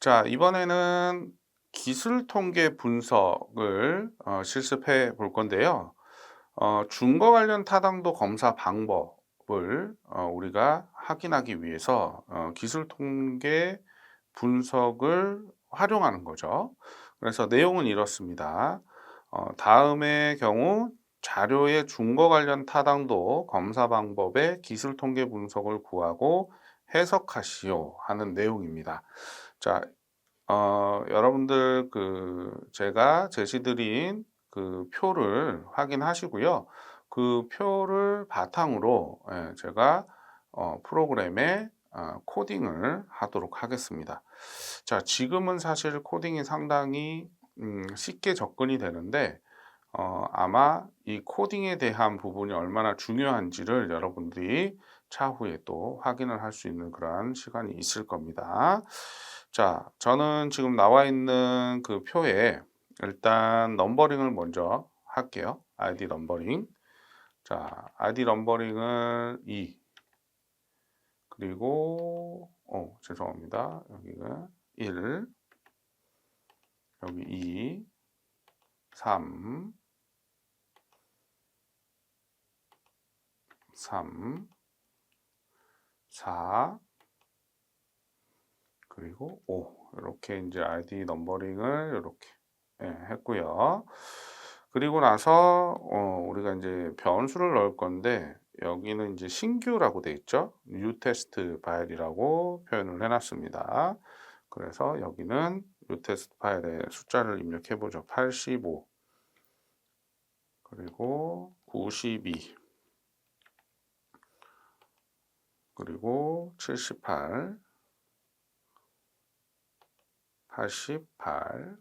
자, 이번에는 기술 통계 분석을 실습해 볼 건데요. 준거 관련 타당도 검사 방법을 우리가 확인하기 위해서 기술 통계 분석을 활용하는 거죠. 그래서 내용은 이렇습니다. 다음의 경우 자료의 준거 관련 타당도 검사 방법의 기술 통계 분석을 구하고 해석하시오 하는 내용입니다. 자, 여러분들 제가 제시드린 그 표를 확인하시고요. 그 표를 바탕으로 제가 프로그램에 코딩을 하도록 하겠습니다. 자, 지금은 사실 코딩이 상당히 쉽게 접근이 되는데 아마 이 코딩에 대한 부분이 얼마나 중요한지를 여러분들이 차후에 또 확인을 할 수 있는 그러한 시간이 있을 겁니다. 자, 저는 지금 나와 있는 그 표에 일단 넘버링을 먼저 할게요. ID 넘버링. 자, ID 넘버링을 2. 그리고 죄송합니다. 여기가 1, 여기 2, 3, 4, 그리고 5. 이렇게 이제 ID 넘버링을 이렇게 했고요. 그리고 나서 우리가 이제 변수를 넣을 건데 여기는 이제 신규라고 돼 있죠. new test 파일이라고 표현을 해놨습니다. 그래서 여기는 new test 파일에 숫자를 입력해 보죠. 85 그리고 92 그리고 78 88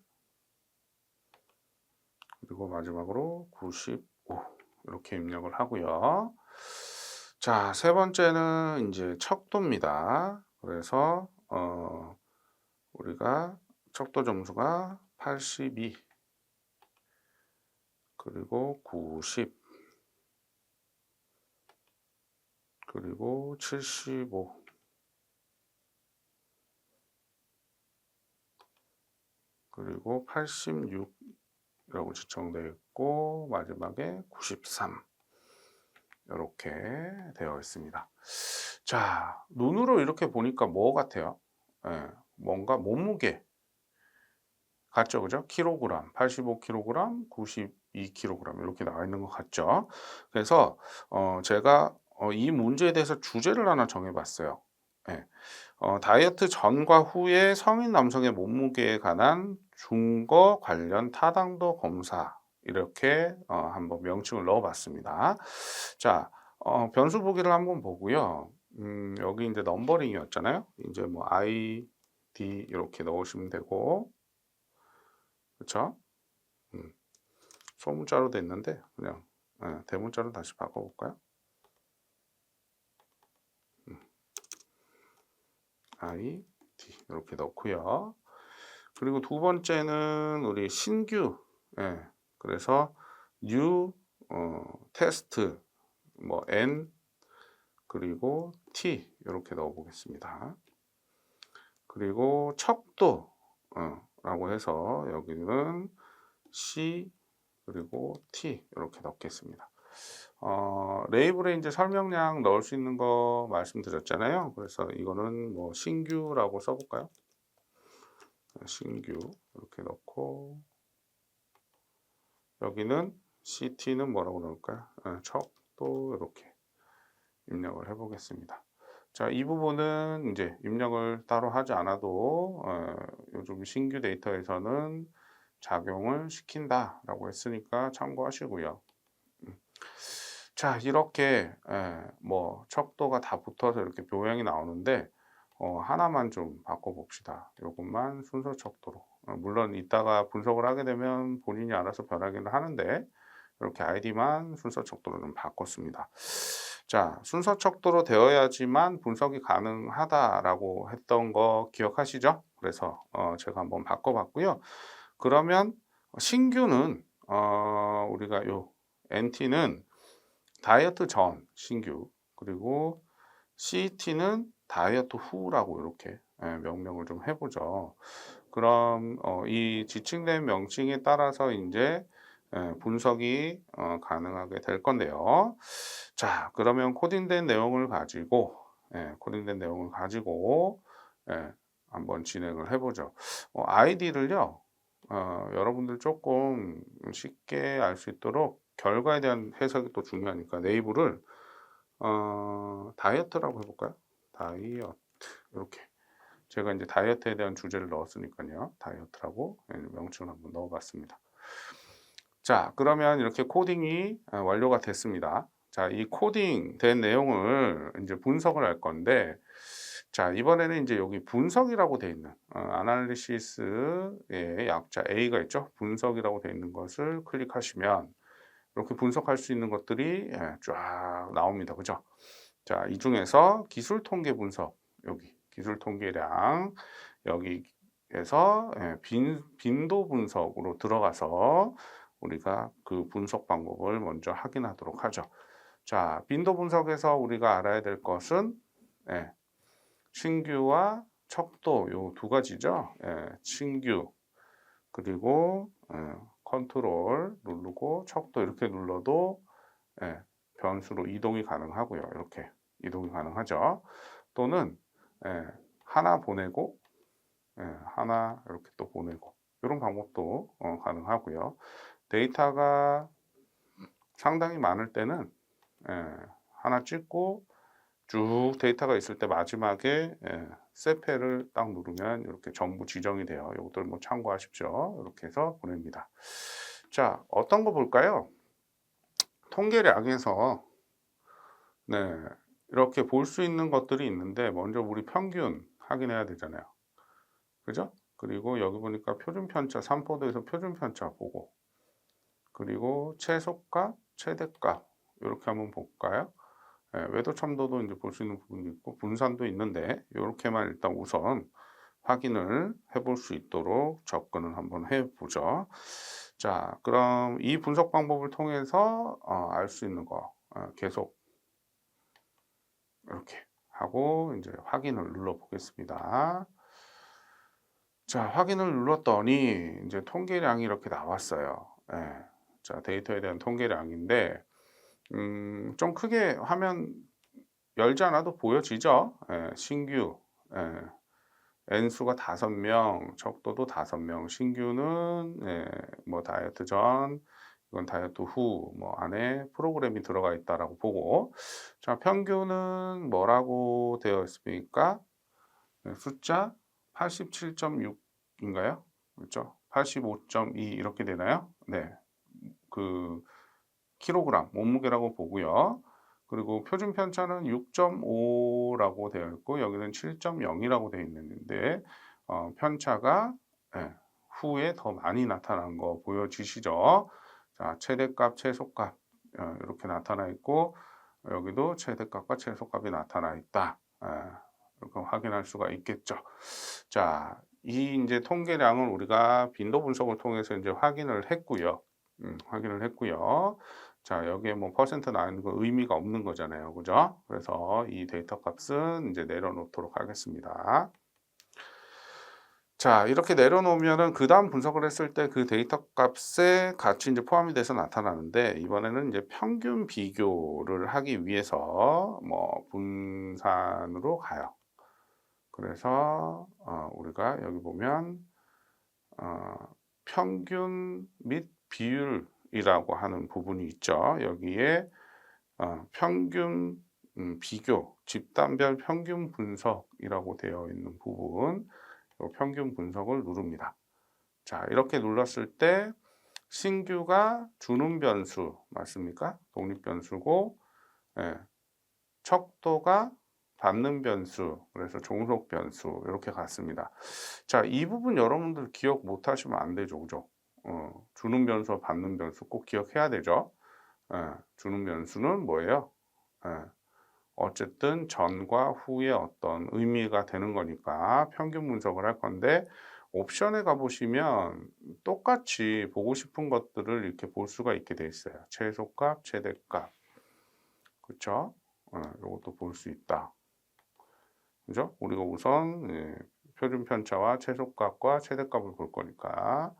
그리고 마지막으로 95 이렇게 입력을 하고요. 자, 세 번째는 이제 척도입니다. 그래서 우리가 척도 점수가 82 그리고 90 그리고 75 그리고 86이라고 지정되어 있고 마지막에 93 이렇게 되어 있습니다. 자, 눈으로 이렇게 보니까 뭐 같아요? 뭔가 몸무게 같죠, 그죠? 킬로그램, 85kg, 92kg 이렇게 나와 있는 것 같죠? 그래서 제가 이 문제에 대해서 주제를 하나 정해봤어요. 예. 다이어트 전과 후에 성인 남성의 몸무게에 관한 준거 관련 타당도 검사 이렇게 한번 명칭을 넣어봤습니다. 자, 변수 보기를 한번 보고요. 여기 이제 넘버링이었잖아요. 이제 뭐 ID 이렇게 넣으시면 되고, 그렇죠? 소문자로 됐는데 그냥 대문자로 다시 바꿔볼까요? ID 이렇게 넣고요. 그리고 두 번째는 우리 신규, 그래서 new 테스트 뭐 n 그리고 t 이렇게 넣어 보겠습니다. 그리고 척도 라고 해서 여기는 c 그리고 t 이렇게 넣겠습니다. 레이블에 이제 설명량 넣을 수 있는 거 말씀드렸잖아요. 그래서 이거는 뭐 신규라고 써볼까요? 신규 이렇게 넣고 여기는 CT는 뭐라고 넣을까요? 척도 이렇게 입력을 해 보겠습니다. 자, 이 부분은 이제 입력을 따로 하지 않아도 요즘 신규 데이터에서는 작용을 시킨다라고 했으니까 참고하시고요. 자, 이렇게 뭐 척도가 다 붙어서 이렇게 묘형이 나오는데 하나만 좀 바꿔봅시다. 이것만 순서 척도로. 물론 이따가 분석을 하게 되면 본인이 알아서 변하기는 하는데 이렇게 아이디만 순서 척도로 좀 바꿨습니다. 자, 순서 척도로 되어야지만 분석이 가능하다라고 했던 거 기억하시죠? 그래서 제가 한번 바꿔봤고요. 그러면 신규는 우리가 요 NT는 다이어트 전 신규 그리고 CT는 다이어트 후라고 이렇게 명명을 좀 해보죠. 그럼 이 지칭된 명칭에 따라서 이제 분석이 가능하게 될 건데요. 자, 그러면 코딩된 내용을 가지고 코딩된 내용을 가지고 한번 진행을 해보죠. 아이디를요. 여러분들 조금 쉽게 알 수 있도록 결과에 대한 해석이 또 중요하니까 네이버를 다이어트라고 해볼까요? 다이어트 이렇게 제가 이제 다이어트에 대한 주제를 넣었으니까요. 다이어트라고 명칭을 한번 넣어봤습니다. 자, 그러면 이렇게 코딩이 완료가 됐습니다. 자, 이 코딩 된 내용을 이제 분석을 할 건데, 자, 이번에는 이제 여기 분석이라고 되어 있는, 아날리시스의 약자 A가 있죠. 분석이라고 되어 있는 것을 클릭하시면, 이렇게 분석할 수 있는 것들이 쫙 나옵니다. 그죠? 자, 이 중에서 기술 통계 분석, 여기 기술 통계량, 여기에서 빈도 분석으로 들어가서 우리가 그 분석 방법을 먼저 확인하도록 하죠. 자, 빈도 분석에서 우리가 알아야 될 것은 신규와 척도 요 두 가지죠. 신규 그리고 컨트롤 누르고 척도 이렇게 눌러도 변수로 이동이 가능하고요. 이렇게 이동이 가능하죠. 또는 하나 보내고 하나 이렇게 또 보내고 이런 방법도 가능하고요. 데이터가 상당히 많을 때는 하나 찍고 쭉 데이터가 있을 때 마지막에 셀페를 딱 누르면 이렇게 전부 지정이 돼요. 이것들 뭐 참고하십시오. 이렇게 해서 보냅니다. 자, 어떤 거 볼까요? 통계량에서 이렇게 볼 수 있는 것들이 있는데 먼저 우리 평균 확인해야 되잖아요. 그죠? 그리고 여기 보니까 표준 편차 3포드에서 표준 편차 보고 그리고 최소값, 최대값 이렇게 한번 볼까요? 외도 첨도도 이제 볼 수 있는 부분이 있고 분산도 있는데 이렇게만 일단 우선 확인을 해볼 수 있도록 접근을 한번 해보죠. 자, 그럼 이 분석 방법을 통해서 알 수 있는 거 계속 이렇게 하고 이제 확인을 눌러 보겠습니다. 자, 확인을 눌렀더니 이제 통계량이 이렇게 나왔어요. 자, 데이터에 대한 통계량인데 좀 크게 화면 열지 않아도 보여지죠. 신규 N수가 5명, 척도도 5명, 신규는 뭐 다이어트 전, 이건 다이어트 후, 뭐 안에 프로그램이 들어가 있다라고 보고, 자, 평균은 뭐라고 되어 있습니까? 숫자 87.6인가요? 그렇죠? 85.2 이렇게 되나요? 네, 그 킬로그램 몸무게라고 보고요. 그리고 표준 편차는 6.5라고 되어 있고 여기는 7.0이라고 되어 있는데 편차가 후에 더 많이 나타난 거 보여지시죠? 자, 최대값, 최소값 이렇게 나타나 있고 여기도 최대값과 최소값이 나타나 있다. 이렇게 확인할 수가 있겠죠. 자, 이 이제 통계량을 우리가 빈도 분석을 통해서 이제 확인을 했고요. 자, 여기에 뭐 퍼센트 나는 거 의미가 없는 거잖아요. 그죠? 그래서 이 데이터 값은 이제 내려놓도록 하겠습니다. 자, 이렇게 내려놓으면은 그 다음 분석을 했을 때 그 데이터 값에 같이 이제 포함이 돼서 나타나는데 이번에는 이제 평균 비교를 하기 위해서 뭐 분산으로 가요. 그래서 우리가 여기 보면 평균 및 비율이라고 하는 부분이 있죠. 여기에 평균 비교, 집단별 평균 분석이라고 되어 있는 부분, 평균 분석을 누릅니다. 자, 이렇게 눌렀을 때 신규가 주는 변수 맞습니까? 독립 변수고 척도가 받는 변수, 그래서 종속 변수 이렇게 갔습니다. 자, 이 부분 여러분들 기억 못 하시면 안 되죠. 그죠? 주는 변수, 받는 변수 꼭 기억해야 되죠. 주는 변수는 뭐예요? 어쨌든 전과 후의 어떤 의미가 되는 거니까 평균 분석을 할 건데 옵션에 가보시면 똑같이 보고 싶은 것들을 이렇게 볼 수가 있게 돼 있어요. 최소값, 최대값. 그렇죠? 이것도 볼 수 있다. 그죠? 우리가 우선 표준 편차와 최소값과 최대값을 볼 거니까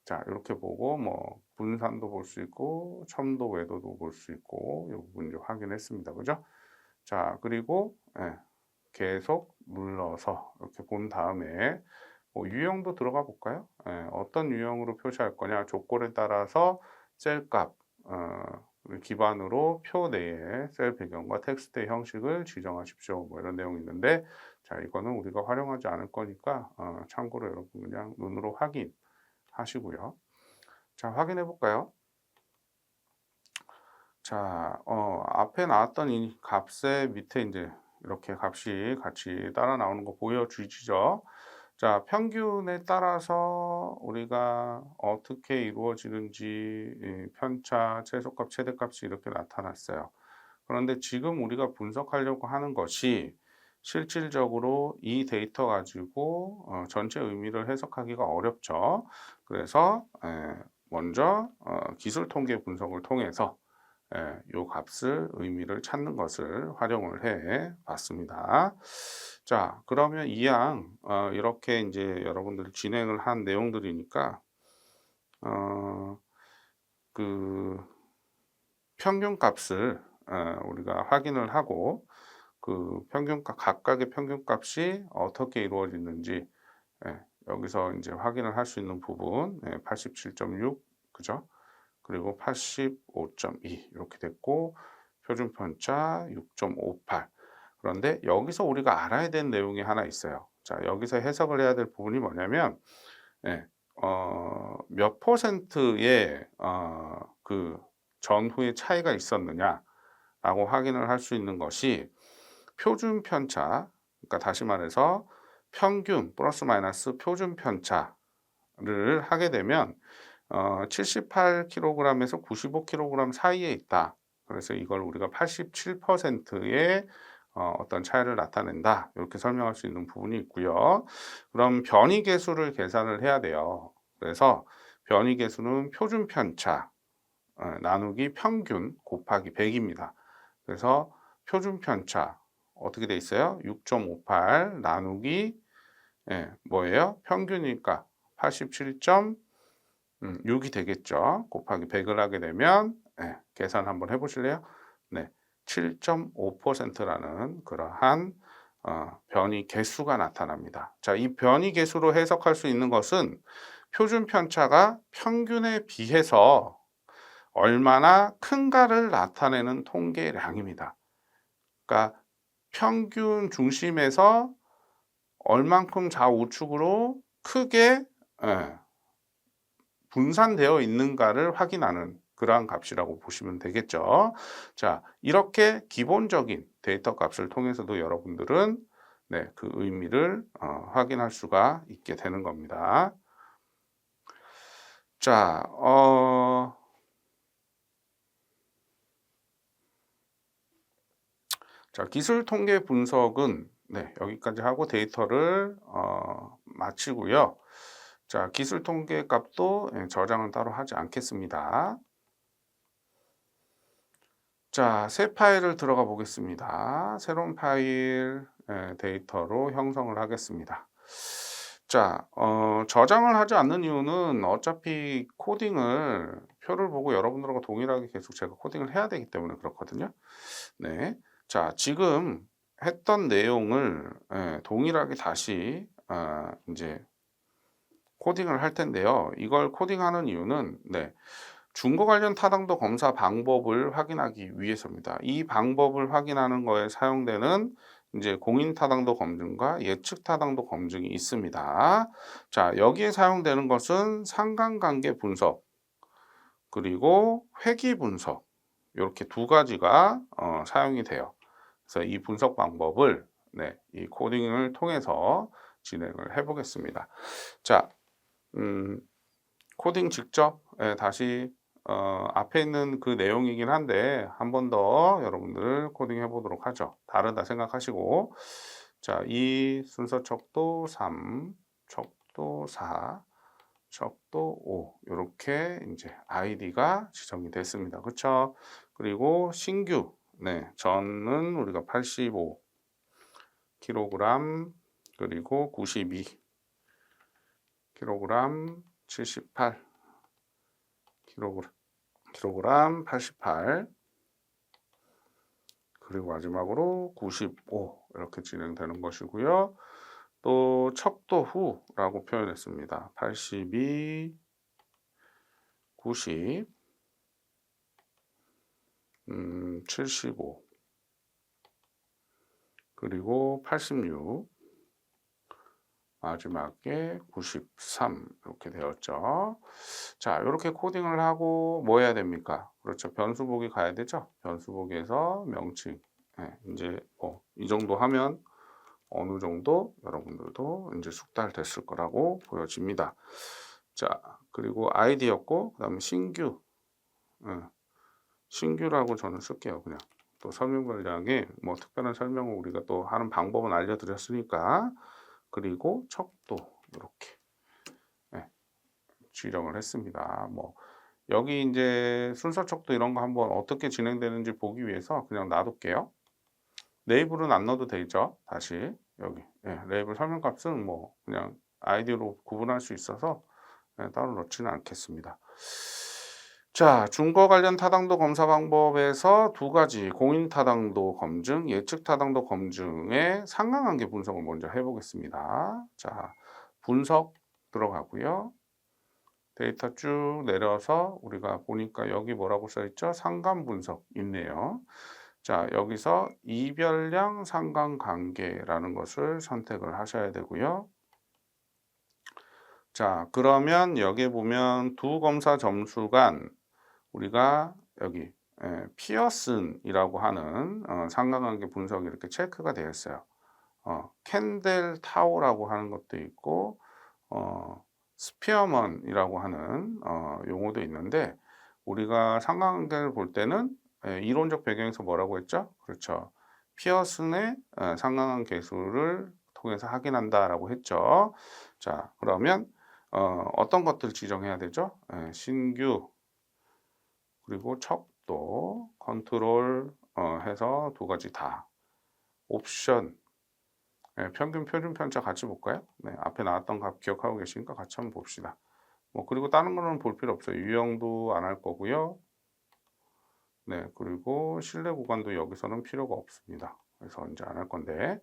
자 이렇게 보고 뭐 분산도 볼 수 있고 첨도 외도도 볼 수 있고 이 부분 이제 확인했습니다. 그죠? 자 그리고 계속 눌러서 이렇게 본 다음에 뭐 유형도 들어가 볼까요? 어떤 유형으로 표시할 거냐 조건에 따라서 셀값 를 기반으로 표 내에 셀 배경과 텍스트의 형식을 지정하십시오. 뭐 이런 내용이 있는데 자 이거는 우리가 활용하지 않을 거니까 참고로 여러분 그냥 눈으로 확인하시고요. 자 확인해 볼까요? 자 앞에 나왔던 이 값의 밑에 이제 이렇게 값이 같이 따라 나오는 거 보여주시죠? 자, 평균에 따라서 우리가 어떻게 이루어지는지 편차, 최소값, 최대값이 이렇게 나타났어요. 그런데 지금 우리가 분석하려고 하는 것이 실질적으로 이 데이터 가지고 전체 의미를 해석하기가 어렵죠. 그래서 먼저 기술 통계 분석을 통해서 요 값을 의미를 찾는 것을 활용을 해 봤습니다. 자, 그러면 이양 이렇게 이제 여러분들이 진행을 한 내용들이니까 그 평균 값을 우리가 확인을 하고 그 평균값 각각의 평균값이 어떻게 이루어지는지 여기서 이제 확인을 할 수 있는 부분 87.6 그죠? 그리고 85.2 이렇게 됐고 표준 편차 6.58 그런데 여기서 우리가 알아야 되는 내용이 하나 있어요. 자, 여기서 해석을 해야 될 부분이 뭐냐면 몇 퍼센트의 그 전후의 차이가 있었느냐라고 확인을 할 수 있는 것이 표준 편차, 그러니까 다시 말해서 평균 플러스 마이너스 표준 편차를 하게 되면 78kg에서 95kg 사이에 있다. 그래서 이걸 우리가 87%의 어떤 차이를 나타낸다. 이렇게 설명할 수 있는 부분이 있고요. 그럼 변이 계수를 계산을 해야 돼요. 그래서 변이 계수는 표준 편차 나누기 평균 곱하기 100입니다. 그래서 표준 편차 어떻게 돼 있어요? 6.58 나누기 뭐예요? 평균이니까 87.6이 되겠죠. 곱하기 100을 하게 되면 계산 한번 해보실래요? 네, 7.5%라는 그러한 변이 개수가 나타납니다. 자, 이 변이 개수로 해석할 수 있는 것은 표준 편차가 평균에 비해서 얼마나 큰가를 나타내는 통계량입니다. 그러니까 평균 중심에서 얼만큼 좌우측으로 크게 분산되어 있는가를 확인하는 그러한 값이라고 보시면 되겠죠. 자, 이렇게 기본적인 데이터 값을 통해서도 여러분들은 그 의미를 확인할 수가 있게 되는 겁니다. 자, 기술 통계 분석은 여기까지 하고 데이터를 마치고요. 자, 기술 통계 값도 저장은 따로 하지 않겠습니다. 자, 새 파일을 들어가 보겠습니다. 새로운 파일 데이터로 형성을 하겠습니다. 자, 저장을 하지 않는 이유는 어차피 코딩을 표를 보고 여러분들하고 동일하게 계속 제가 코딩을 해야 되기 때문에 그렇거든요. 네. 자, 지금 했던 내용을 동일하게 다시 이제 코딩을 할 텐데요. 이걸 코딩하는 이유는 중거 관련 타당도 검사 방법을 확인하기 위해서입니다. 이 방법을 확인하는 거에 사용되는 이제 공인 타당도 검증과 예측 타당도 검증이 있습니다. 자, 여기에 사용되는 것은 상관관계 분석 그리고 회귀 분석 이렇게 두 가지가 사용이 돼요. 그래서 이 분석 방법을 이 코딩을 통해서 진행을 해 보겠습니다. 자, 코딩 직접 다시 앞에 있는 그 내용이긴 한데 한 번 더 여러분들 코딩해 보도록 하죠. 다르다 생각하시고 자, 이 순서 척도 3, 척도 4, 척도 5 이렇게 이제 아이디가 지정이 됐습니다. 그렇죠? 그리고 신규 전은 우리가 85 킬로그램, 그리고 92, 킬로그램 78, 킬로그램 88, 그리고 마지막으로 95 이렇게 진행되는 것이고요. 또 척도후라고 표현했습니다. 82, 90, 75, 그리고 86, 마지막에 93 이렇게 되었죠. 자, 이렇게 코딩을 하고 뭐 해야 됩니까? 그렇죠. 변수보기 가야 되죠. 변수보기에서 명칭. 이제 이 정도 하면 어느 정도 여러분들도 이제 숙달됐을 거라고 보여집니다. 자, 그리고 아이디였고, 그다음에 신규. 신규라고 저는 쓸게요. 그냥 또 설명문장에 뭐 특별한 설명을 우리가 또 하는 방법은 알려드렸으니까. 그리고 척도 이렇게 지정을 했습니다. 뭐 여기 이제 순서 척도 이런 거 한번 어떻게 진행되는지 보기 위해서 그냥 놔둘게요. 레이블은 안 넣어도 되죠. 다시 여기 레이블 설명값은 뭐 그냥 아이디로 구분할 수 있어서 따로 넣지는 않겠습니다. 자, 준거 관련 타당도 검사 방법에서 두 가지 공인 타당도 검증, 예측 타당도 검증의 상관관계 분석을 먼저 해보겠습니다. 자, 분석 들어가고요. 데이터 쭉 내려서 우리가 보니까 여기 뭐라고 써있죠? 상관 분석 있네요. 자, 여기서 이별량 상관관계라는 것을 선택을 하셔야 되고요. 자, 그러면 여기 보면 두 검사 점수 간 우리가 여기 피어슨이라고 하는 상관관계 분석이 이렇게 체크가 되어 있어요. 캔델 타워라고 하는 것도 있고 스피어먼이라고 하는 용어도 있는데 우리가 상관관계를 볼 때는 이론적 배경에서 뭐라고 했죠? 그렇죠. 피어슨의 상관관계 계수를 통해서 확인한다라고 했죠. 자, 그러면 어떤 것들 지정해야 되죠? 신규, 그리고 척도, 컨트롤 해서 두 가지 다. 옵션, 평균, 표준 편차 같이 볼까요? 네, 앞에 나왔던 값 기억하고 계시니까 같이 한번 봅시다. 뭐 그리고 다른 거는 볼 필요 없어요. 유형도 안 할 거고요. 네, 그리고 실내 구간도 여기서는 필요가 없습니다. 그래서 이제 안 할 건데.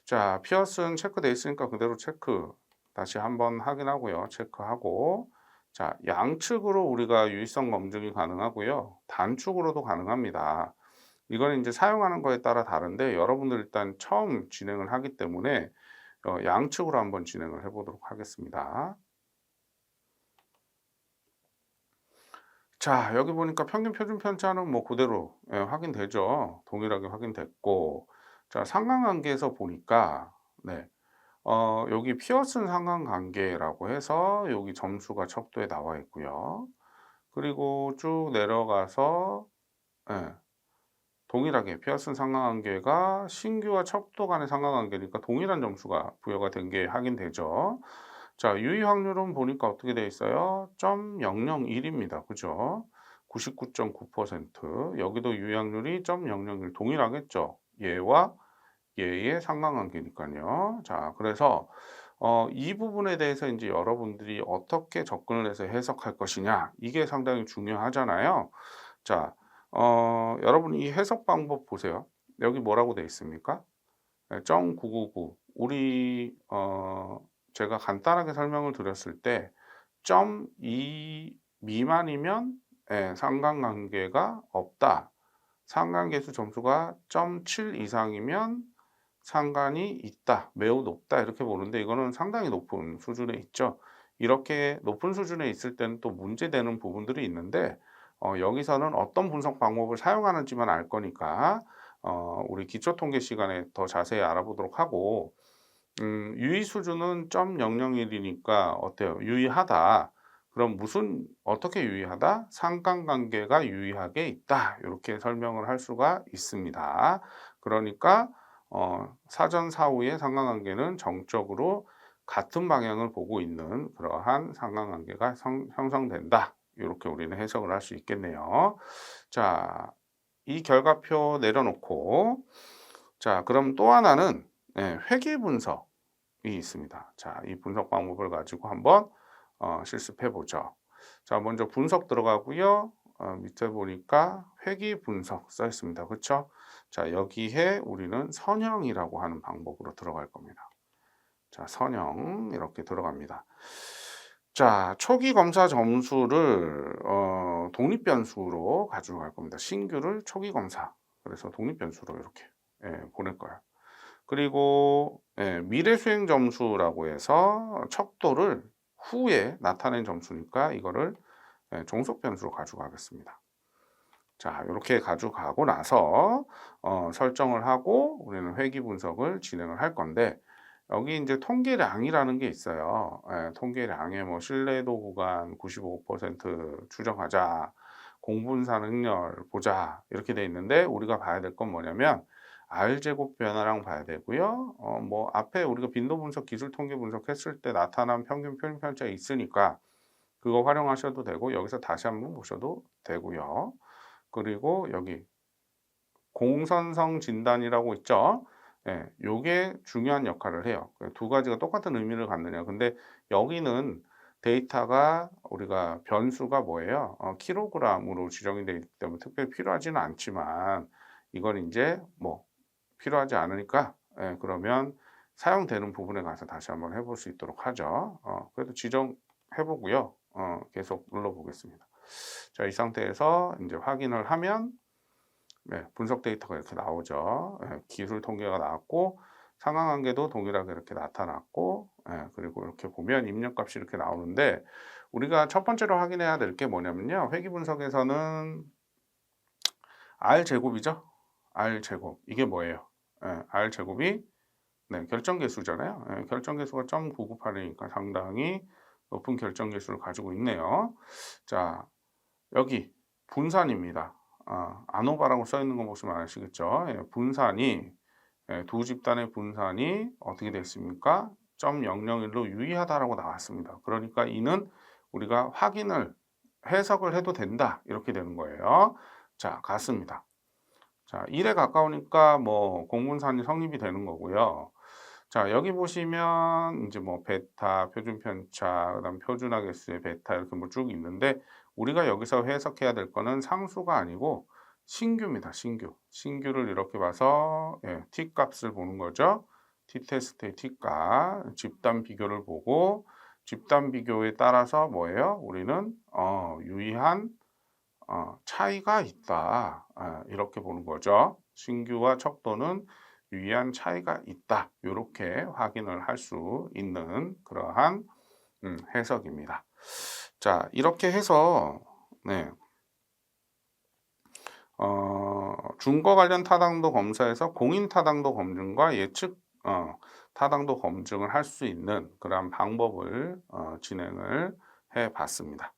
자, 피어슨 체크돼 있으니까 그대로 체크 다시 한번 확인하고요. 체크하고. 자, 양측으로 우리가 유의성 검증이 가능하고요. 단축으로도 가능합니다. 이거는 이제 사용하는 거에 따라 다른데 여러분들 일단 처음 진행을 하기 때문에 양측으로 한번 진행을 해보도록 하겠습니다. 자, 여기 보니까 평균 표준 편차는 뭐 그대로 확인되죠. 동일하게 확인됐고, 자, 상관관계에서 보니까 여기 피어슨 상관관계라고 해서 여기 점수가 척도에 나와 있고요. 그리고 쭉 내려가서 동일하게 피어슨 상관관계가 신규와 척도 간의 상관관계니까 동일한 점수가 부여가 된 게 확인되죠. 자, 유의 확률은 보니까 어떻게 되어 있어요? 0.001입니다. 그죠? 99.9%. 여기도 유의 확률이 0.001 동일하겠죠? 얘와 얘의 상관관계니까요. 자, 그래서 이 부분에 대해서 이제 여러분들이 어떻게 접근을 해서 해석할 것이냐, 이게 상당히 중요하잖아요. 자, 여러분 이 해석 방법 보세요. 여기 뭐라고 되어 있습니까? 0.999. 우리 제가 간단하게 설명을 드렸을 때 0.2 미만이면 상관관계가 없다. 상관계수 점수가 0.7 이상이면 상관이 있다, 매우 높다 이렇게 보는데 이거는 상당히 높은 수준에 있죠. 이렇게 높은 수준에 있을 때는 또 문제되는 부분들이 있는데 여기서는 어떤 분석 방법을 사용하는지만 알 거니까 우리 기초통계 시간에 더 자세히 알아보도록 하고 유의 수준은 0.001이니까 어때요? 유의하다. 그럼 어떻게 유의하다? 상관관계가 유의하게 있다. 이렇게 설명을 할 수가 있습니다. 그러니까 사전 사후의 상관관계는 정적으로 같은 방향을 보고 있는 그러한 상관관계가 형성된다. 이렇게 우리는 해석을 할 수 있겠네요. 자, 이 결과표 내려놓고 자, 그럼 또 하나는 회귀 분석이 있습니다. 자, 이 분석 방법을 가지고 한번 실습해 보죠. 자, 먼저 분석 들어가고요. 밑에 보니까 회귀 분석 써 있습니다. 그렇죠? 자, 여기에 우리는 선형이라고 하는 방법으로 들어갈 겁니다. 자, 선형 이렇게 들어갑니다. 자, 초기 검사 점수를 독립 변수로 가지고 갈 겁니다. 신규를 초기 검사. 그래서 독립 변수로 이렇게 보낼 거예요. 그리고 미래 수행 점수라고 해서 척도를 후에 나타낸 점수니까 이거를 종속 변수로 가지고 가겠습니다. 자, 이렇게 가져가고 나서 설정을 하고 우리는 회귀 분석을 진행을 할 건데, 여기 이제 통계량이라는 게 있어요. 통계량에 뭐 신뢰도 구간 95% 추정하자, 공분사 능률 보자 이렇게 돼 있는데, 우리가 봐야 될 건 뭐냐면 R제곱 변화량 봐야 되고요. 뭐 앞에 우리가 빈도 분석, 기술 통계 분석했을 때 나타난 평균 표준 편차가 있으니까 그거 활용하셔도 되고, 여기서 다시 한번 보셔도 되고요. 그리고 여기 공선성 진단이라고 있죠. 요게 중요한 역할을 해요. 두 가지가 똑같은 의미를 갖느냐. 근데 여기는 데이터가 우리가 변수가 뭐예요? 킬로그램으로 지정이 되어 있기 때문에 특별히 필요하지는 않지만, 이건 이제 뭐 필요하지 않으니까 그러면 사용되는 부분에 가서 다시 한번 해볼 수 있도록 하죠. 그래도 지정해 보고요. 계속 눌러 보겠습니다. 자, 이 상태에서 이제 확인을 하면 분석 데이터가 이렇게 나오죠. 기술 통계가 나왔고 상하관계도 동일하게 이렇게 나타났고, 그리고 이렇게 보면 입력값이 이렇게 나오는데, 우리가 첫 번째로 확인해야 될 게 뭐냐면요. 회귀 분석에서는 R제곱이죠. R제곱. 이게 뭐예요? R제곱이 결정계수잖아요. 결정계수가 0.998이니까 상당히 높은 결정계수를 가지고 있네요. 자, 여기 분산입니다. 아노바라고 써 있는 거 보시면 아시겠죠? 분산이 두 집단의 분산이 어떻게 됐습니까? 0.001로 유의하다라고 나왔습니다. 그러니까 이는 우리가 확인을 해석을 해도 된다 이렇게 되는 거예요. 자, 같습니다. 자, 1에 가까우니까 뭐 공분산이 성립이 되는 거고요. 자, 여기 보시면 이제 뭐 베타, 표준 편차, 그다음 표준화 개수의 베타 이렇게 뭐 쭉 있는데, 우리가 여기서 해석해야 될 거는 상수가 아니고 신규입니다. 신규. 신규를 이렇게 봐서 t 값을 보는 거죠. t 테스트의 t 값, 집단 비교를 보고 집단 비교에 따라서 뭐예요? 우리는 유의한 차이가 있다. 이렇게 보는 거죠. 신규와 척도는 유의한 차이가 있다. 이렇게 확인을 할 수 있는 그러한 해석입니다. 자, 이렇게 해서 준거 관련 타당도 검사에서 공인 타당도 검증과 예측 타당도 검증을 할 수 있는 그러한 방법을 진행을 해 봤습니다.